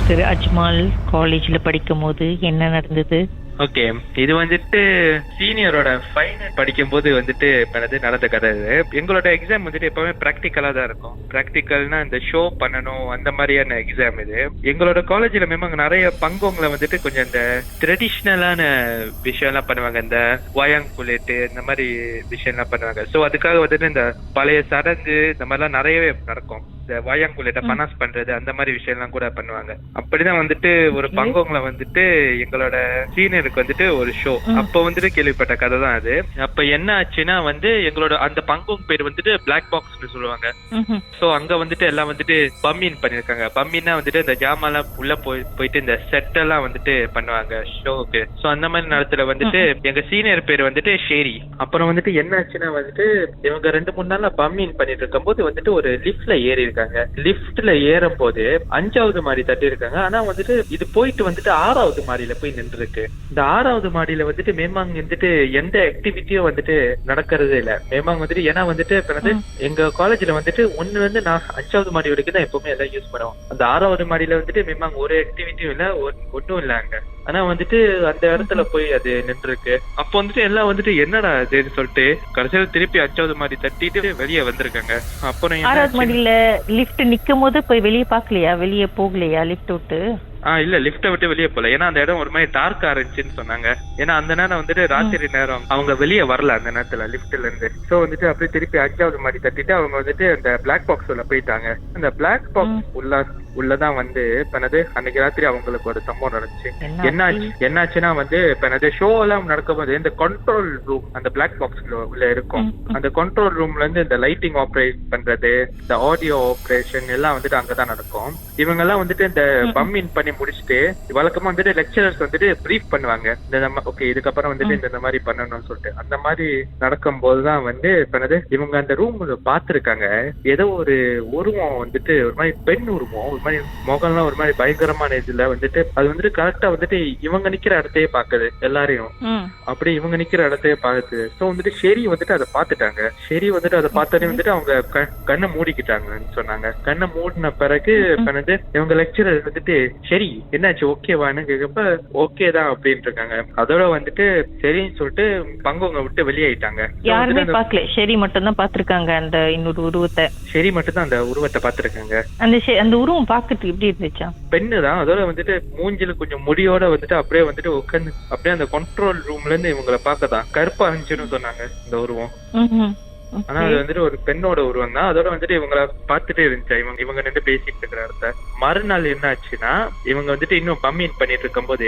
திரு அஜ்மால் காலேஜ்ல படிக்கும் போது என்ன நடந்தது? ஓகே, இது வந்துட்டு சீனியரோட ஃபைனல் படிக்கும் போது வந்துட்டு நடந்த கதை. இது எங்களோட எக்ஸாம் வந்துட்டு எப்பவுமே ப்ராக்டிக்கலா தான் இருக்கும். ப்ராக்டிக்கல்னா இந்த ஷோ பண்ணணும் அந்த மாதிரியான எக்ஸாம் இது. எங்களோட காலேஜ்ல மேம் நிறைய பங்கவங்களை வந்துட்டு கொஞ்சம் இந்த ட்ரெடிஷ்னலான விஷயம்லாம் பண்ணுவாங்க. இந்த வயாங் புலேட்டு இந்த மாதிரி விஷயம்லாம் பண்ணுவாங்க. ஸோ அதுக்காக வந்துட்டு இந்த பழைய சடங்கு இந்த மாதிரிலாம் நிறையவே நடக்கும். இந்த வயாங் புலேட்டை பனாஸ் பண்றது அந்த மாதிரி விஷயம்லாம் கூட பண்ணுவாங்க. அப்படிதான் வந்துட்டு ஒரு பங்கவங்களை வந்துட்டு எங்களோட சீனியருக்கு வந்துட்டு ஒரு ஷோ அப்ப வந்துட்டு கேள்விப்பட்ட கதை தான் அது. அப்ப என்ன ஆச்சுன்னா வந்து எங்களோட அந்த பங்கோங் பேர் வந்துட்டு பிளாக் பாக்ஸ் சொல்லுவாங்க. சோ அங்க வந்துட்டு எல்லாம் வந்துட்டு பம்மின் பண்ணிருக்காங்க. பம்மின்னா வந்துட்டு இந்த ஜாமான்லாம் உள்ள போயிட்டு இந்த செட் எல்லாம் வந்துட்டு பண்ணுவாங்க ஷோவுக்கு. சோ அந்த மாதிரி நேரத்துல வந்துட்டு எங்க சீனியர் பேர் வந்துட்டு ஷேரி. அப்புறம் வந்துட்டு என்ன ஆச்சுன்னா வந்துட்டு இவங்க 2-3 நாள்ல பம்மின் பண்ணிட்டு இருக்கும் போது வந்துட்டு ஒரு லிஃப்ட்ல ஏறி இருக்காங்க. லிஃப்ட்ல ஏறும் போது 5வது மாடி தட்டி இருக்காங்க. ஆனா வந்துட்டு இது போயிட்டு வந்துட்டு 6வது மாடியில போய் நின்று இருக்கு. இந்த 6வது மாடியில வந்துட்டு மேமாங் வந்துட்டு எந்த ஆக்டிவிட்டியும் வந்துட்டு நடக்கிறதே இல்ல. மேமாங் வந்துட்டு ஏன்னா வந்துட்டு எங்க காலேஜ்ல வந்துட்டு ஒண்ணு வந்து நான் 5வது மாடி வரைக்கும் தான் எப்பவுமே எல்லாம் யூஸ் பண்ணுவோம். அந்த 6வது மாடியில வந்துட்டு மேமாங் ஒரு ஆக்டிவிட்டியும் இல்ல, ஒன்னும் இல்ல அங்க. ஆனா வந்துட்டு அந்த இடத்துல போய் அது நின்று இருக்கு. அப்போ வந்துட்டு எல்லாம் வந்துட்டு என்னடா இதுன்னு சொல்லிட்டு கடைசியில திருப்பி 5வது மாடி தட்டிட்டு வெளியே வந்திருக்காங்க. அப்புறம் 6வது மாடியில லிஃப்ட் நிக்கும் போது போய் வெளியே பாக்கலையா? வெளியே போகலையா லிஃப்ட் விட்டு? இல்ல, லிஃப்ட விட்டு வெளியே போல. ஏன்னா அந்த இடம் ஒரு மாதிரி டார்க்கா இருந்துச்சுன்னு சொன்னாங்க. ஏன்னா அந்த நேரம் வந்துட்டு ராத்திரி நேரம் அவங்க வெளியே வரல அந்த நேரத்துல லிஃப்ட்ல இருந்து. சோ வந்துட்டு அப்படியே திருப்பி 5வது மாடி தட்டிட்டு அவங்க வந்துட்டு அந்த பிளாக் பாக்ஸ் உள்ள போயிட்டாங்க. அந்த பிளாக் பாக்ஸ் உள்ளதான் வந்து அன்னைக்கு ராத்திரி அவங்களுக்கு ஒரு சம்பவம் நடந்துச்சு. என்னாச்சுன்னா வந்து ஷோ எல்லாம் நடக்கும்போது இந்த கண்ட்ரோல் ரூம் அந்த பிளாக் பாக்ஸ்ல உள்ள இருக்கும். அந்த கண்ட்ரோல் ரூம்ல இருந்து இந்த லைட்டிங் ஆப்ரேட் பண்றது, இந்த ஆடியோ ஆப்ரேஷன் எல்லாம் வந்துட்டு அங்கதான் நடக்கும். இவங்க எல்லாம் வந்துட்டு இந்த பம்மின் பண்ணி முடிச்சுட்டு வழக்கமா வந்துட்டு லெக்சரர்ஸ் வந்துட்டு பிரீஃப் பண்ணுவாங்க. இந்த ஓகே இதுக்கப்புறம் வந்துட்டு இந்த மாதிரி பண்ணணும்னு சொல்லிட்டு அந்த மாதிரி நடக்கும் போதுதான் வந்து இவங்க அந்த ரூம் பாத்துருக்காங்க. ஏதோ ஒரு உருவம் வந்துட்டு ஒரு மாதிரி பெண் உருவம், ஒரு மாதிரி முகம்லாம் ஒரு மாதிரி பயங்கரமான இதுல வந்துட்டு அது வந்துட்டு கரெக்டா வந்துட்டு இவங்க நிக்கிற இடத்தையே பாக்குது எல்லாரையும். அப்படி இவங்க நிக்கிற இடத்தையே பாக்குது. சோ வந்துட்டு ஷெரி வந்துட்டு அதை பாத்துட்டாங்க. ஷெரி வந்துட்டு அதை பார்த்தோன்னே வந்துட்டு அவங்க கண்ணை மூடிக்கிட்டாங்கன்னு சொன்னாங்க. கண்ணை மூடின பிறகு இவங்க லெக்சரர் வந்துட்டு சரி என்னாச்சு ஓகேவான்னு கேட்கப்ப ஓகே தான் அப்படின்ட்டு இருக்காங்க. அதோட வந்துட்டு சரின்னு சொல்லிட்டு பங்கவங்க விட்டு வெளியாயிட்டாங்க. யாருமே பாக்கல, ஷெரி மட்டும் தான் பாத்துருக்காங்க அந்த இன்னொரு உருவத்தை. ஷெரி மட்டும் தான் அந்த உருவத்தை பாத்துருக்காங்க. அந்த உருவம் பாக்குறதுக்கு எப்படி இருந்துச்சா? பெண்ணு தான். அதோட வந்துட்டு மூஞ்சில கொஞ்சம் முடியோட வந்துட்டு அப்படியே வந்துட்டு உட்காந்து அப்படியே அந்த கண்ட்ரோல் ரூம்ல இருந்து இவங்களை பார்க்கதான் கருப்பா இருந்துச்சுன்னு சொன்னாங்க இந்த உருவம். ஆனா அது வந்துட்டு ஒரு பெண்ணோட உருவம் தான். அதோட வந்துட்டு இவங்கள பாத்துட்டே இருந்துச்சு. இவங்க நின்று பேசிட்டு இருக்கிற இடத்த. மறுநாள் என்ன ஆச்சுன்னா இவங்க வந்துட்டு இன்னும் பம்மின் பண்ணிட்டு இருக்கும் போது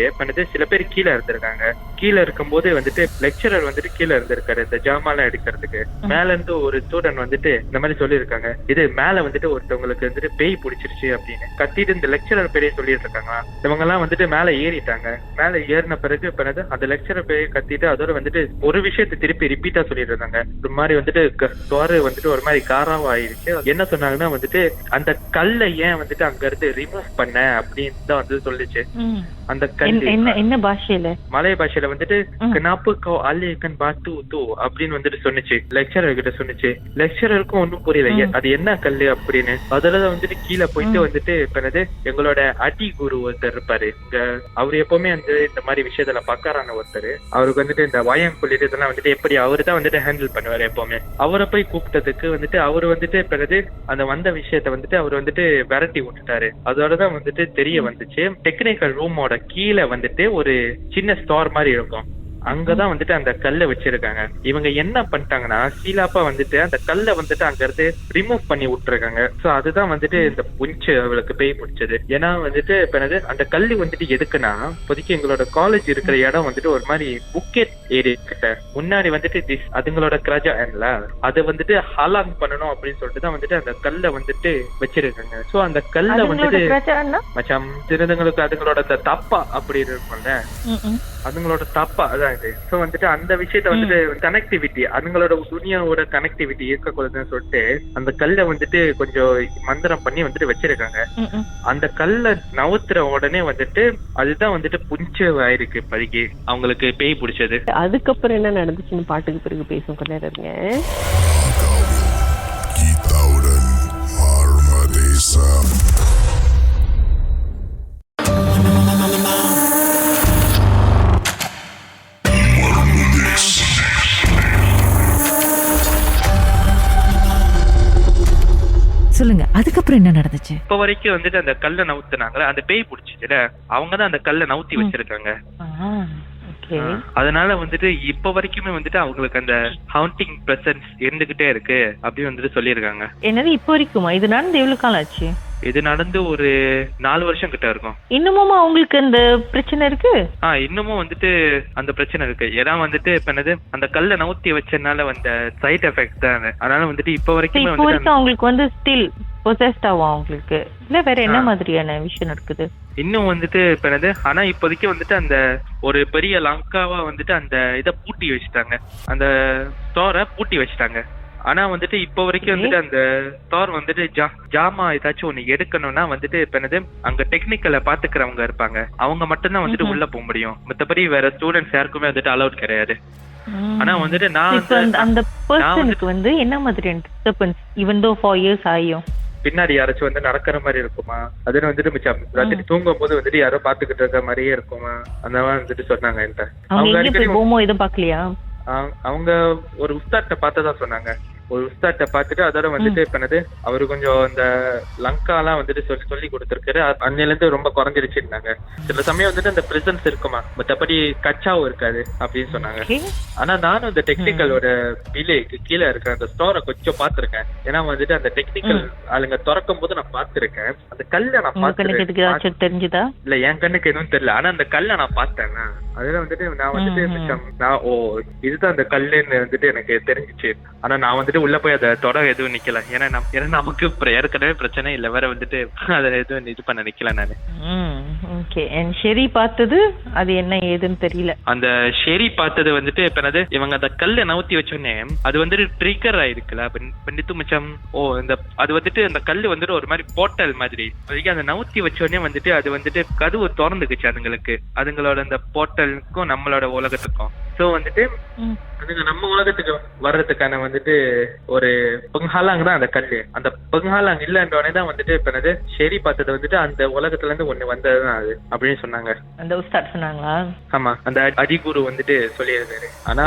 சில பேர் கீழே இருந்திருக்காங்க. கீழே இருக்கும் போது வந்துட்டு லெக்சரர் வந்துட்டு கீழே இருந்திருக்காரு இந்த ஜாமான்லாம் எடுக்கிறதுக்கு. மேல இருந்து ஒரு ஸ்டூடெண்ட் வந்துட்டு இந்த மாதிரி சொல்லியிருக்காங்க, இது மேல வந்துட்டு ஒருத்தவங்களுக்கு வந்துட்டு பேய் பிடிச்சிருச்சு அப்படின்னு கத்திட்டு இந்த லெக்சரர் பேரையே சொல்லிட்டு இருக்காங்க. இவங்க எல்லாம் வந்துட்டு மேல ஏறிட்டாங்க. மேல ஏறின பிறகு அந்த லெக்சரர் பேரை கத்திட்டு அதோட வந்துட்டு ஒரு விஷயத்தை திருப்பி ரிப்பீட்டா சொல்லிட்டு இருந்தாங்க. ஒரு மாதிரி வந்துட்டு வந்துட்டு ஒரு மாதிரி காராவா ஆயிடுச்சு. என்ன சொன்னாங்கன்னா வந்துட்டு அந்த கல்லை ஏன் வந்துட்டு அங்க இருந்து ரிமூவ் பண்ண அப்படின்னு தான் வந்து சொல்லிச்சு. அந்த கல் என்ன பாஷையில? மலைய பாஷையில வந்துட்டு கனாப்பு கோ அலேகன் பாத்து தூ அப்படின்னு வந்துட்டு சொன்னிச்சு. லெக்சரர் கிட்ட சொன்னிச்சு. லெக்சரருக்கும் ஒன்னும் புரியல அது என்ன கல்லு அப்படின்னு. அதுல வந்துட்டு கீழே போயிட்டு வந்துட்டு எங்களோட அடி குரு ஒருத்தர் இருப்பாரு இங்க. அவரு எப்பவுமே வந்து இந்த மாதிரி விஷயத்துல பக்காரான ஒருத்தர். அவருக்கு வந்துட்டு இந்த வயம் சொல்லிட்டு இதெல்லாம் வந்துட்டு எப்படி அவரு தான் வந்துட்டு ஹேண்டில் பண்ணுவாரு எப்பவுமே. அவரை போய் கூப்பிட்டதுக்கு வந்துட்டு அவரு வந்துட்டு அந்த வந்த விஷயத்த வந்துட்டு அவர் வந்துட்டு விரட்டி விட்டுட்டாரு. அதோடதான் வந்துட்டு தெரிய வந்துச்சு டெக்னிக்கல் ரூமோட கீழே வந்துட்டு ஒரு சின்ன ஸ்டோர் மாதிரி இருக்கும். அங்கதான் வந்துட்டு அந்த கல்லை வச்சிருக்காங்க. இவங்க என்ன பண்ணிட்டாங்கன்னா சீலாப்பா வந்துட்டு அந்த கல்லை வந்துட்டு அங்க இருந்து ரிமூவ் பண்ணி விட்டுருக்காங்க. சோ அதுதான் வந்துட்டு இந்த புஞ்சு அவளுக்கு பேய் பிடிச்சது. ஏன்னா வந்துட்டு அந்த கல்லு வந்துட்டு எதுக்குன்னா இப்போதைக்கு எங்களோட காலேஜ் இருக்கிற இடம் வந்துட்டு ஒரு மாதிரி புக்கெட் ஏரியா கிட்ட முன்னாடி வந்துட்டு அதுங்களோட கிராஜா அதை வந்துட்டு ஹாலாங் பண்ணணும் அப்படின்னு சொல்லிட்டு தான் வந்துட்டு அந்த கல்லை வந்துட்டு வச்சிருக்காங்க. சோ அந்த கல்லை வந்துட்டு மச்சாம் திருந்தங்களுக்கு அதுங்களோட அந்த தப்பா அப்படி இருக்கும்ல, அதுங்களோட தப்பா அதான் இது. சோ வந்துட்டு அந்த விஷயத்த வந்துட்டு கனெக்டிவிட்டி அதுங்களோட துணியாவோட கனெக்டிவிட்டி இருக்கக்கூடாதுன்னு சொல்லிட்டு அந்த கல்லை வந்துட்டு கொஞ்சம் மந்திரம் பண்ணி வந்துட்டு வச்சிருக்காங்க. அந்த கல்லை நவுத்துற உடனே வந்துட்டு அதுதான் வந்துட்டு புஞ்சு ஆயிருக்கு இப்போதைக்கு அவங்களுக்கு பேய் பிடிச்சது. அதுக்கப்புறம் என்ன நடந்துச்சுன்னு பாட்டுக்கு பிறகு பேசும் கொஞ்ச நேரம். நடந்துச்சு? இப்ப வரைக்கும் வந்துட்டு அந்த கல்லை நவுத்துனாங்களே, அந்த பேய் பிடிச்சிச்சுல, அவங்கதான் அந்த கல்லை நவுத்தி வச்சிருக்காங்க. அதனால வந்துட்டு இப்ப வரைக்குமே வந்துட்டு அவங்களுக்கு அந்த ஹாண்டிங் பிரசன்ஸ் இருந்துகிட்டே இருக்கு அப்படி வந்துட்டு சொல்லியிருக்காங்க. என்னது இப்ப வரைக்குமா? இது நடந்து எவ்வளவு காலம் ஆச்சு? இது நடந்து ஒரு 4 வருஷம் கிட்ட இருக்கும். இன்னமுமா அவங்களுக்கு அந்த பிரச்சனை இருக்கு? இன்னமும் வந்துட்டு அந்த பிரச்சனை இருக்கு. ஏன்னா வந்துட்டு இப்ப என்னது அந்த கல்லை நவுத்தி வச்சனால வந்த சைட் எஃபெக்ட் தான். அதனால வந்துட்டு இப்ப வரைக்கும் அவங்களுக்கு வந்து ஸ்டில் பொசஸ்ட் ஆகும் அவங்களுக்கு, இல்ல வேற என்ன மாதிரியான விஷயம் இருக்குது? இன்னும் வந்துட்டு இப்ப என்னது, ஆனா இப்போதைக்கு வந்துட்டு அந்த ஒரு பெரிய லங்காவா வந்துட்டு அந்த இதை பூட்டி வச்சுட்டாங்க, அந்த ஸ்டோரை பூட்டி வச்சுட்டாங்க. ஆனா வந்துட்டு இப்ப வரைக்கும் வந்துட்டு அந்த ஸ்டோர் வந்துட்டு ஜாமா ஏதாச்சும் ஒண்ணு எடுக்கணும்னா வந்துட்டு இப்ப என்னது அங்க டெக்னிக்கலை பாத்துக்கிறவங்க இருப்பாங்க, அவங்க மட்டும்தான் வந்துட்டு உள்ள போக முடியும். மத்தபடி வேற ஸ்டூடெண்ட்ஸ் யாருக்குமே வந்துட்டு அலௌட் கிடையாது. ஆனா வந்துட்டு அந்த பர்சனுக்கு வந்து என்ன மாதிரியான டிஸ்டர்பன்ஸ் ஈவன் தோ 4 years ஆயும் பின்னாடி யாராச்சும் வந்து நடக்கிற மாதிரி இருக்குமா, அதுன்னு வந்துட்டு மிச்சம் ராத்திரி தூங்கும் போது வந்துட்டு யாரோ பாத்துக்கிட்டு இருக்க மாதிரியே இருக்குமா, அந்த மாதிரி வந்துட்டு சொன்னாங்க என்கிட்ட. அவங்க ஒரு உஸ்தாட்ட பார்த்ததா சொன்னாங்க. ஒரு உஸ்தாட்ட பார்த்துட்டு அதோட வந்துட்டு இப்ப என்னது அவரு கொஞ்சம் இந்த லங்காலாம் வந்துட்டு சொல்லி கொடுத்துருக்காரு. அன்னையில இருந்து ரொம்ப குறைஞ்சிருச்சுன்னாங்க. சில சமயம் வந்துட்டு அந்த பிரசன்ஸ் இருக்குமா, மற்றபடி கச்சாவும் இருக்காது அப்படின்னு சொன்னாங்க. ஆனா நானும் இந்த டெக்னிக்கலோட விலைக்கு கீழே இருக்கிற அந்த ஸ்டோரை கொஞ்சம் பாத்துருக்கேன். ஏன்னா வந்துட்டு அந்த டெக்னிக்கல் ஆளுங்க திறக்கும் போது நான் பாத்துருக்கேன். அந்த கல்லை நான் பாத்துருக்கேன். தெரிஞ்சுதா இல்ல என் கண்ணுக்கு எதுவும் தெரியல, ஆனா அந்த கல்லை நான் பார்த்தேன். அதுல வந்துட்டு நான் வந்துட்டு இதுதான் அந்த கல்லுன்னு வந்துட்டு எனக்கு தெரிஞ்சிச்சு. ஆனா நான் வந்துட்டு உள்ள போய் அதை தொட எதுவும் நிக்கல. ஏன்னா நமக்கு ஏற்கனவே பிரச்சனை இல்ல, வேற வந்துட்டு அதை எதுவும் இது பண்ண நிக்கல நானு. ஷெரி பார்த்தது அது என்ன ஏதுன்னு தெரியல. அந்த ஷெரி பார்த்தது வந்துட்டு இப்ப என்னது இவங்க அந்த கல்லை நவுத்தி வச்சோடனே அது வந்துட்டு ட்ரிகர் ஆயிருக்குல்ல பண்ணிட்டு மிச்சம். அது வந்துட்டு அந்த கல்லு வந்துட்டு ஒரு மாதிரி போர்ட்டல் மாதிரி அந்த நவுத்தி வச்சோடனே வந்துட்டு அது வந்துட்டு கதவு திறந்துக்குச்சு அதுங்களோட அந்த போர்ட்டலுக்கும் நம்மளோட உலகத்துக்கும். சோ வந்துட்டு அதுங்க நம்ம உலகத்துக்கு வர்றதுக்கான வந்துட்டு ஒரு பெங்ஹாலாங் தான் அந்த கல்லு. அந்த பெங்ஹாலாங் இல்லன்றோடனே தான் வந்துட்டு இப்ப என்னது ஷெரி பார்த்தது வந்துட்டு அந்த உலகத்துல இருந்து ஒண்ணு வந்ததுதான் அது அப்படின்னு சொன்னாங்க. அந்த உஸ்தாத் சொன்னாங்களா? ஆமா, அந்த அதிகுரு வந்துட்டு சொல்லியிருந்தாரு. ஆனா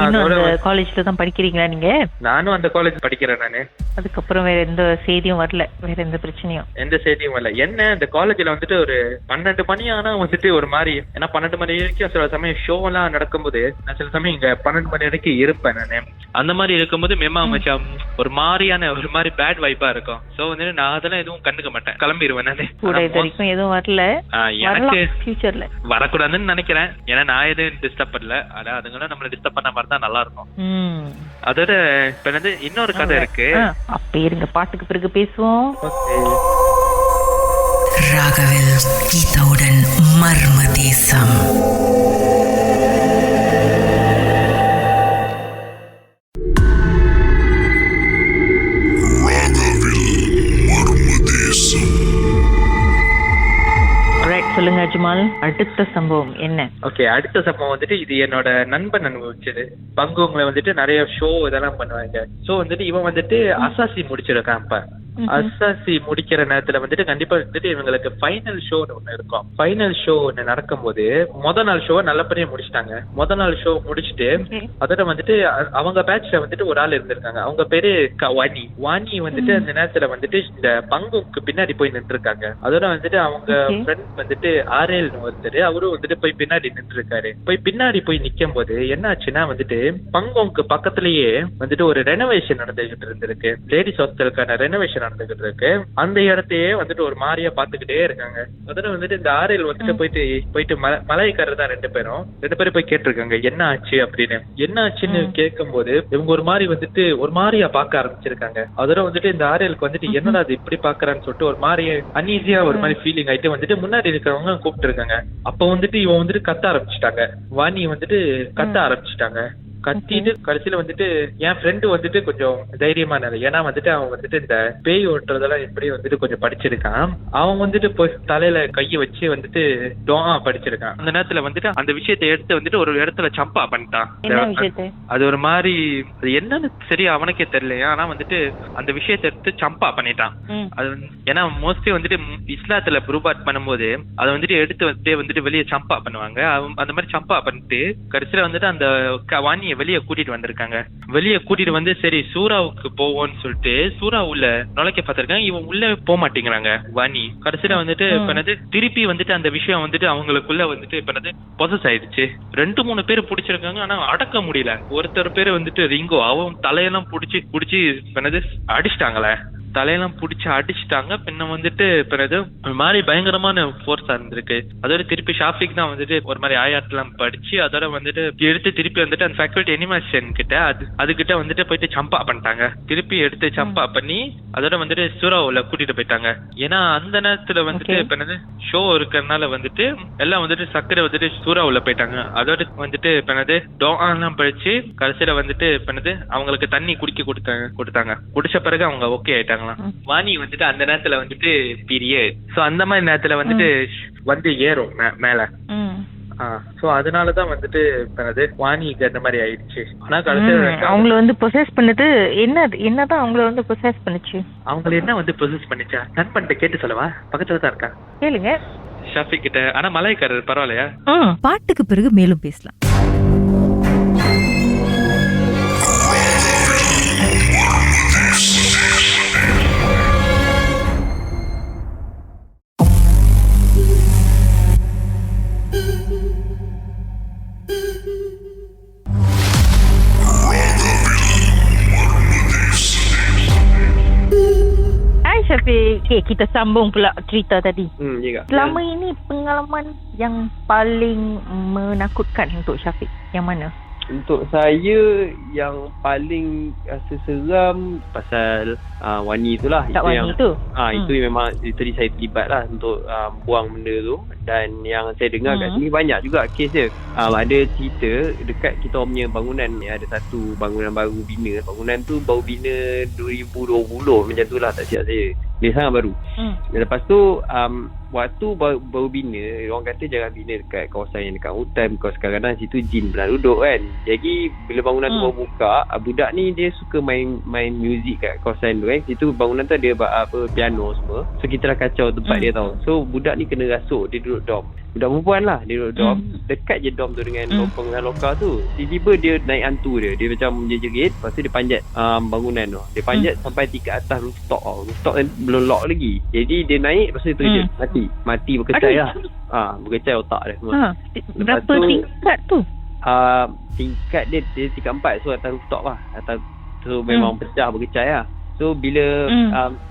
காலேஜ்ல தான் படிக்கிறீங்களா நீங்க? நானும் அந்த காலேஜ் படிக்கிறேன் நானு. அதுக்கப்புறம் வேற எந்த செய்தியும் வரல, வேற எந்த பிரச்சனையும் எந்த செய்தியும் வரல. என்ன இந்த காலேஜ்ல வந்துட்டு ஒரு 12 மணி ஆனா வந்துட்டு ஒரு மாதிரி, ஏன்னா 12 மணி வரைக்கும் சில சமயம் ஷோ எல்லாம் நடக்கும்போது நான் சில சமயம் இங்க 12 மணி வரைக்கும் இருப்பேன் நானு. அந்த மாதிரி இருக்கும்போது மேமா மச்சான் ஒரு மாதிரியான ஒரு மாதிரி பேட் வைப்பா இருக்கும். சோ வந்து நான் அதெல்லாம் எதுவும் கண்டுக்க மாட்டேன், கிளம்பிடுவேன் நானு. எதுவும் வரல, எனக்கு ஃபியூச்சர்ல வரக்கூடாதுன்னு நினைக்கிறேன். ஏன்னா நான் எதுவும் டிஸ்டர்ப் பண்ணல, ஆனா அதுங்களும் நம்மள டிஸ்டர்ப் பண்ண மாதிரி தான் நல்லா இருக்கும். அதோட இப்ப என்னது இன்னொரு கதை இருக்கு. அப்ப இருங்க, பாட்டுக்கு பிறகு பேசுவோம். ராகவில் கீதாவுடன் மர்ம தேசம். சொல்லுங்க அஜ்மால், அடுத்த சம்பவம் என்ன? ஓகே, அடுத்த சம்பவம் வந்துட்டு இது என்னோட நண்பன் அனுபவிச்சது. பங்குங்களை வந்துட்டு நிறைய ஷோ இதெல்லாம் பண்ணுவாங்க. ஸோ வந்துட்டு இவன் வந்துட்டு அசாசி முடிச்சிருக்கான். இப்ப அசாசி முடிக்கிற நேரத்துல வந்துட்டு கண்டிப்பா வந்துட்டு இவங்களுக்கு ஃபைனல் ஷோ ஒண்ணு இருக்கும். ஃபைனல் ஷோ ஒண்ணு நடக்கும் போது முத நாள் ஷோ நல்லபடியா முடிச்சிட்டாங்க. முத நாள் ஷோ முடிச்சுட்டு அதோட வந்துட்டு அவங்க பேட்ச்ல வந்துட்டு ஒரு ஆள் இருந்திருக்காங்க. அவங்க பேரு வாணி வந்துட்டு அந்த நேரத்துல வந்துட்டு இந்த பங்குக்கு பின்னாடி போய் நின்று இருக்காங்க. அதோட வந்துட்டு அவங்க ஃப்ரெண்ட் வந்துட்டு ஆர்எல் ஒருத்தர், அவரும் வந்துட்டு போய் பின்னாடி நின்று இருக்காரு. போய் பின்னாடி போய் நிக்கும் போது என்ன ஆச்சுன்னா வந்துட்டு பங்குக்கு பக்கத்திலேயே வந்துட்டு ஒரு ரெனோவேஷன் நடந்துகிட்டு இருந்திருக்கு. லேடிஸ் ஹாஸ்டலுக்கான ரெனோவேஷன் நடந்துகிட்டு இருக்கு. அந்த இடத்தையே வந்துட்டு ஒரு மாதிரியா பாத்துக்கிட்டே இருக்காங்க. அதோட வந்துட்டு இந்த ஆர்எல் வந்துட்டு போயிட்டு மலையக்காரர் தான் ரெண்டு பேரும் போய் கேட்டிருக்காங்க என்ன ஆச்சு அப்படின்னு. என்ன ஆச்சுன்னு கேட்கும் போது இவங்க ஒரு மாதிரி வந்துட்டு ஒரு மாதிரியா பாக்க ஆரம்பிச்சிருக்காங்க. அதோட வந்துட்டு இந்த ஆர்எலுக்கு வந்துட்டு என்னடா அது இப்படி பாக்குறான்னு சொல்லிட்டு ஒரு மாதிரி அன்ஈஸியா ஒரு மாதிரி ஃபீலிங் ஆயிட்டு வந்துட்டு முன்னாடி இருக்கிறவங்க கூப்பிட்டு இருக்காங்க. அப்ப வந்துட்டு இவன் வந்துட்டு கத்த ஆரம்பிச்சுட்டாங்க. வாணி வந்துட்டு கத்த ஆரம்பிச்சுட்டாங்க. கத்திட்டு கடைசியில வந்துட்டு என் ஃப்ரெண்டு வந்துட்டு கொஞ்சம் தைரியமானது. ஏன்னா வந்துட்டு அவன் வந்துட்டு இந்த பேய் ஓட்டுறதெல்லாம் எப்படி வந்துட்டு கொஞ்சம் படிச்சிருக்கான். அவன் வந்துட்டு போய் தலையில கையை வச்சு வந்துட்டு படிச்சிருக்கான். அந்த நேரத்துல வந்துட்டு அந்த விஷயத்தை எடுத்து வந்துட்டு ஒரு இடத்துல சம்பா பண்ணிட்டான். அது ஒரு மாதிரி அது என்னன்னு சரி அவனுக்கே தெரியலையா, ஆனா வந்துட்டு அந்த விஷயத்தை எடுத்து சம்பா பண்ணிட்டான். அது ஏன்னா மோஸ்ட்லி வந்துட்டு இஸ்லாத்துல ப்ரூபாட் பண்ணும்போது அதை வந்துட்டு எடுத்து வந்துட்டு வெளியே சம்பா பண்ணுவாங்க. அந்த மாதிரி சம்பா பண்ணிட்டு கடைசியில வந்துட்டு அந்த வாணி வாணியை வெளியே கூட்டிட்டு வந்திருக்காங்க. வெளியே கூட்டிட்டு வந்து சரி சூறாவுக்கு போவோம்னு சொல்லிட்டு சூறா உள்ள நுழைக்க பார்த்திருக்காங்க. இவன் உள்ள போக மாட்டேங்கிறாங்க வாணி. கடைசியில வந்துட்டு இப்ப திருப்பி வந்துட்டு அந்த விஷயம் வந்துட்டு அவங்களுக்குள்ள வந்துட்டு இப்ப பொசஸ் ஆயிடுச்சு. 2-3 பேர் பிடிச்சிருக்காங்க. ஆனா அடக்க முடியல. ஒருத்தர் பேரு வந்துட்டு ரிங்கோ, அவன் தலையெல்லாம் புடிச்சு அடிச்சிட்டாங்களே, தலையெல்லாம் புடிச்சு அடிச்சுட்டாங்க. பின்ன வந்துட்டு பிறகு ஒரு மாதிரி பயங்கரமான ஃபோர்ஸா இருந்திருக்கு. அதோட திருப்பி ஷாஃபிக் தான் வந்துட்டு ஒரு மாதிரி ஆயாட்டெல்லாம் படிச்சு அதோட வந்துட்டு எடுத்து திருப்பி வந்துட்டு அந்த ஃபேக்கல்டி அனிமேஷன் கிட்ட அதுகிட்ட வந்துட்டு போயிட்டு சம்பா பண்ணிட்டாங்க. திருப்பி எடுத்து சம்பா பண்ணி அதோட வந்துட்டு சூறாவுல கூட்டிட்டு போயிட்டாங்க. ஏன்னா அந்த நேரத்துல வந்துட்டு இப்ப ஷோ இருக்கிறதுனால வந்துட்டு எல்லாம் வந்துட்டு சக்கரை வந்துட்டு சூறாவுல போயிட்டாங்க. அதோட வந்துட்டு இப்ப டோலாம் படிச்சு கடைசியில வந்துட்டு இப்ப அவங்களுக்கு தண்ணி குடிக்க கொடுத்தாங்க. குடிச்ச பிறகு அவங்க ஓகே ஆயிட்டாங்க. வாணி வந்துட்டு அந்த நேரத்துல வந்துட்டு பீரியட். சோ அந்த மாதிரி நேரத்துல வந்துட்டு வந்து ஏறும் மேல. சோ அதனாலதான் வந்துட்டு வாணிக்கு அந்த மாதிரி ஆயிடுச்சு. ஆனா கடைசியில அவங்கள வந்து பொசஸ் பண்ணது என்னதான் அவங்கள வந்து பொசஸ் பண்ணுச்சு? அவங்கள என்ன வந்து பொசஸ் பண்ணிச்சா? நான் பண்ணிட்டு கேட்டு சொல்லவா? பக்கத்துல தான் இருக்கா, கேளுங்க ஷாஃபிக் கிட்ட. ஆனா மலாய்க்காரர் பரவாயில்லையா? பாட்டுக்கு பிறகு மேலும் பேசலாம். Syafiq, kita sambung pula cerita tadi. Selama Ya. ini pengalaman yang paling menakutkan untuk Syafiq yang mana? Untuk saya yang paling rasa seram pasal Wani itulah. Tak Wani tu? Itu memang tadi saya terlibat lah untuk buang benda tu. Dan yang saya dengar kat sini banyak juga kes dia. Ada cerita dekat kita punya bangunan ni, ada satu bangunan baru bina. Bangunan tu baru bina 2020 macam tu lah, tak silap saya. Dia sangat baru. Lepas tu waktu baru bina, orang kata jangan bina dekat kawasan yang dekat hutan, because kadang-kadang situ jin pernah duduk kan. Jadi bila bangunan tu baru buka, budak ni dia suka main muzik kat kawasan tu kan. Situ bangunan tu ada piano semua. So kita dah kacau tempat dia tau. So budak ni kena rasuk, dia duduk dom. Budak perempuan lah, dia duduk dom. Dekat je dom tu dengan pengenalan lokal tu. Tiba-tiba dia naik hantu dia. Dia macam menjerit. Lepas tu dia panjat bangunan tu. Dia panjat sampai tingkat atas rooftop tau. Rooftop belum lock lagi. Jadi dia naik, lepas tu dia terjun. Mati berkecai lah. Berkecai otak dia semua. Berapa tingkat tu? Tingkat dia tingkat 4. So atas rooftop lah. So memang pecah berkecai lah. So bila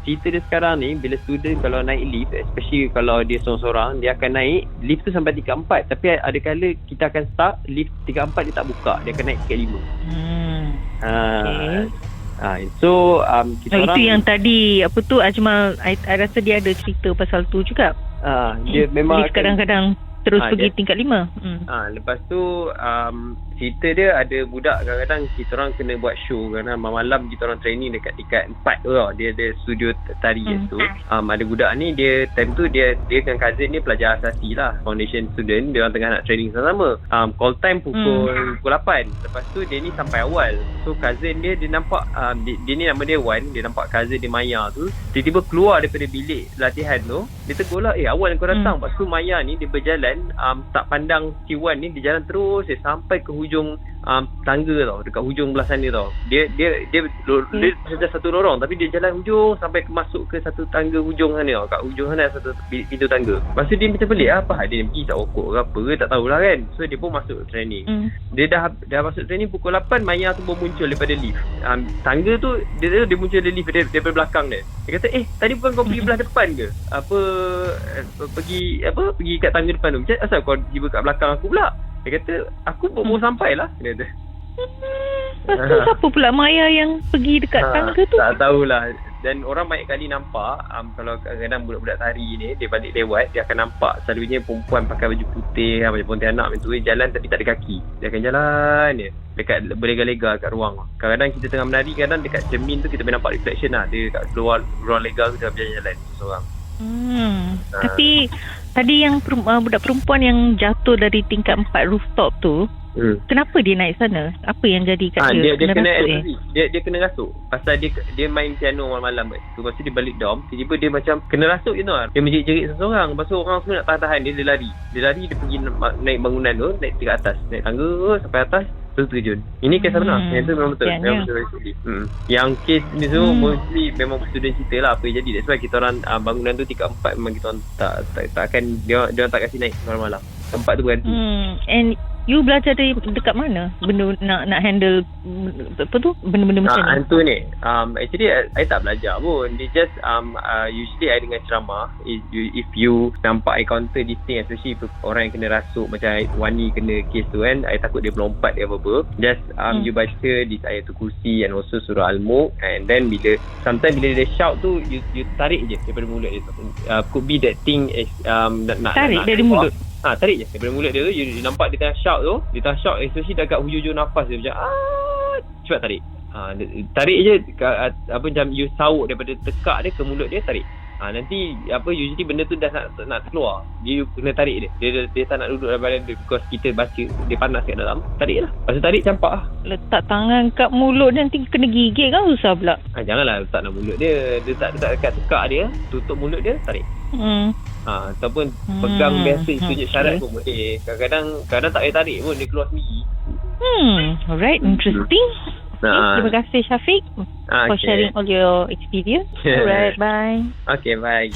cerita dia sekarang ni, bila student kalau naik lift, especially kalau dia seorang-seorang, dia akan naik lift tu sampai tingkat 4. Tapi ada kala kita akan start lift tingkat 4 dia tak buka, dia akan naik tingkat 5. So kita orang, itu yang tadi apa tu Ajmal, I rasa dia ada cerita pasal tu juga. Dia memang kadang-kadang terus pergi tingkat 5. Lepas tu cerita dia ada budak, kadang-kadang kita orang kena buat show, kerana malam kita orang training dekat tingkat 4 tu tau. Dia ada studio tari tu. Ada budak ni, dia time tu dia dengan cousin dia pelajar asasi lah, foundation student. Dia orang tengah nak training sama-sama. Call time pukul 8. Lepas tu dia ni sampai awal. So cousin dia nampak dia ni nama dia Wan. Dia nampak cousin dia Maya tu tiba-tiba keluar daripada bilik latihan tu. Dia tegur lah, awal kau datang. Lepas tu Maya ni dia berjalan, tak pandang si Wan ni, dia jalan terus sampai ke hujung tangga tau, dekat hujung belah sana tau. Dia saja satu lorong, tapi dia jalan hujung sampai masuk ke satu tangga hujung sana tau. Kat hujung sana satu pintu tangga. Lepas tu dia macam pelik, apa dia pergi tak rokok ke apa ke, tak tahulah kan. So dia pun masuk training. Dia dah masuk training pukul 8, Maya tu baru muncul daripada lift. Tangga tu dia muncul dari lift daripada belakang dia. Dia kata, tadi bukan kau pergi belah depan ke? Pergi kat tangga depan tu. Macam asal kau tiba kat belakang aku pula? Dia kata, aku baru sampai lah. Dia kata. Lepas tu siapa pula Maya yang pergi dekat tangga tu? Tak tahulah. Dan orang banyak kali nampak, kalau kadang-kadang budak-budak tari ni, dia balik lewat, dia akan nampak selalunya perempuan pakai baju putih, macam pontianak macam tu, jalan tapi tak ada kaki. Dia akan jalan dia dekat berlega-lega kat ruang. Kadang-kadang kita tengah menari, kadang dekat cermin tu kita boleh nampak reflection lah. Dia kat luar ruang lega tu, dia berjalan-jalan seorang. Tapi tadi yang budak perempuan yang jatuh dari tingkat 4 rooftop tu, kenapa dia naik sana? Apa yang jadi kat dia? Dia kena rasuk, dia kena rasuk. Pasal dia main piano malam-malam kat situ. Lepas tu dia balik dom, tiba-tiba dia macam kena rasuk je tau. Dia menjerit-jerit seseorang. Lepas tu orang semua nak tahan-tahan dia lari. Dia pergi naik bangunan tu, naik tingkat atas, naik tangga sampai atas. terus terjun. Ini kes benar. Yang tu memang betul. Memang betul. Yang kes ni semua mostly memang student cerita lah apa yang jadi. That's why kita orang bangunan tu tingkat 4 memang kita orang tak akan dia tak kasi naik malam-malam. Tempat tu berhenti. And you belajar dari dekat mana benda nak handle apa tu benda-benda macam ni? Hantu ni actually I tak belajar pun. Dia just usually I dengan ceramah if you nampak encounter this thing, especially orang yang kena rasuk macam Wani kena kes tu kan, I takut dia melompat dia apa-apa. Just you baca this ayatul kursi and also surah Al-Mulk, and then sometimes bila dia shout tu you tarik je daripada mulut dia. Could be that thing is tarik dari mulut. Tarik je daripada mulut dia tu. You nampak dia tengah shout tu, especially dekat hujung-hujung nafas dia macam cepat tarik. Tarik je macam you sauk daripada tekak dia ke mulut dia, tarik. Nanti usually benda tu dah nak keluar. Dia kena tarik dia. Dia tak nak duduk dalam badan dia because kita baca dia panas kat dalam. Tarik lah. Lepas tu tarik campak lah. Letak tangan kat mulut dia nanti kena gigit kan susah pula. Janganlah letak dalam mulut dia. Dia tak dekat tekak dia, tutup mulut dia, tarik. Ataupun pegang biasa tunjuk syarat pun boleh. Kadang tak payah tarik pun, dia keluar sendiri. Alright, interesting. Terima kasih Syafiq for sharing all your experience. Alright, bye. Okay, bye.